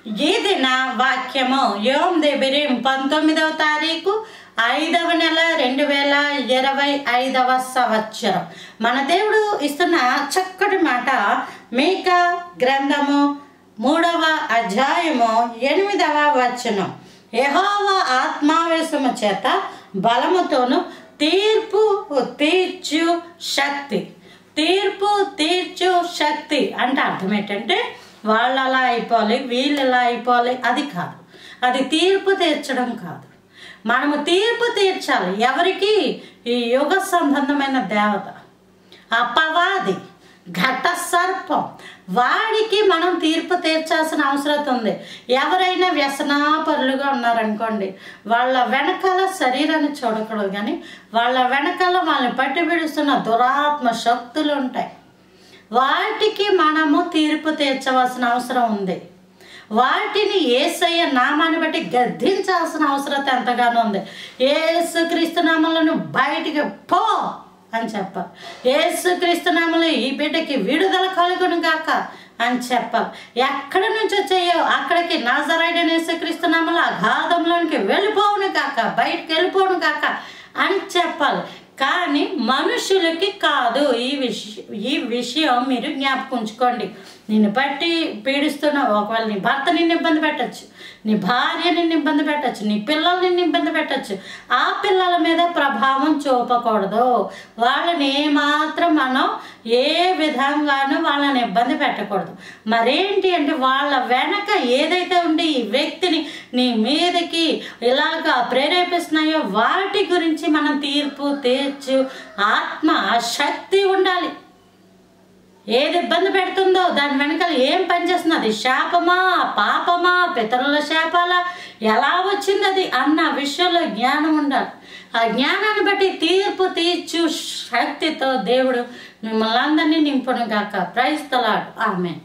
ఇది నా వాక్యము. యోమ్ దేబిరిం 19వ తారీఖు 5వ నెల 2025వ సంవత్సరం. మన దేవుడు ఇస్తున్న చక్కటి మాట మీకా గ్రంథము 3వ అధ్యాయము 8వ వచనం. యెహోవా ఆత్మావేశము చేత బలముతోను తీర్పు తీర్చు శక్తి. తీర్పు తీర్చు శక్తి అంటే అర్థం ఏంటంటే వాళ్ళు అలా అయిపోవాలి, వీళ్ళు ఇలా అయిపోవాలి, అది కాదు. అది తీర్పు తీర్చడం కాదు. మనము తీర్పు తీర్చాలి. ఎవరికి? ఈ యుగ సంబంధమైన దేవత, అపవాది, ఘట సర్పం, వాడికి మనం తీర్పు తీర్చాల్సిన అవసరం ఉంది. ఎవరైనా వ్యసనాపరులుగా ఉన్నారనుకోండి, వాళ్ళ వెనకాల శరీరాన్ని చూడకూడదు, కానీ వాళ్ళ వెనకాల వాళ్ళని పట్టి పిడుస్తున్న దురాత్మ శక్తులు ఉంటాయి. వాటికి మనము తీర్పు తీర్చవలసిన అవసరం ఉంది. వాటిని యేసయ్య నామాన్ని బట్టి గద్దించాల్సిన అవసరం ఎంతగానో ఉంది. యేసుక్రీస్తు నామములో బయటికి పో అని చెప్పాలి. యేసుక్రీస్తు నామములో ఈ బిడ్డకి విడుదల కలుగును గాక అని చెప్పాలి. ఎక్కడి నుంచి వచ్చాయో అక్కడికి నజరేయుడైన యేసుక్రీస్తు నామములో అగాధంలోనికి వెళ్ళిపోవును గాక, బయటికి వెళ్ళిపోవును గాక అని చెప్పాలి. కానీ మనుషులకి కాదు. ఈ విషయం మీరు జ్ఞాపకం ఉంచుకోండి. నిన్ను బట్టి పీడిస్తున్న, ఒకవేళ నీ భర్త నిన్ను ఇబ్బంది పెట్టచ్చు, నీ భార్య నిన్ను ఇబ్బంది పెట్టచ్చు, నీ పిల్లలు నిన్ను ఇబ్బంది పెట్టచ్చు. ఆ పిల్లల మీద ప్రభావం చూపకూడదు. వాళ్ళని ఏమాత్రం మనం ఏ విధంగానూ వాళ్ళని ఇబ్బంది పెట్టకూడదు. మరేంటి అంటే వాళ్ళ వెనక ఏదైతే ఉండి ఈ వ్యక్తిని నీ మీదకి ఇలాగా ప్రేరేపిస్తున్నాయో వాటి గురించి మనం తీర్పు తీర్చు ఆత్మ శక్తి ఉండాలి. ఏది ఇబ్బంది పెడుతుందో దాని వెనకాల ఏం పనిచేస్తున్నది, శాపమా పాపమా పితరుల శాపాల, ఎలా వచ్చింది అది అన్న విషయంలో జ్ఞానం ఉండాలి. ఆ జ్ఞానాన్ని బట్టి తీర్పు తీర్చు శక్తితో దేవుడు మిమ్మల్ని అందరినీ నింపును గాక. Praise the Lord. ఆమేన్.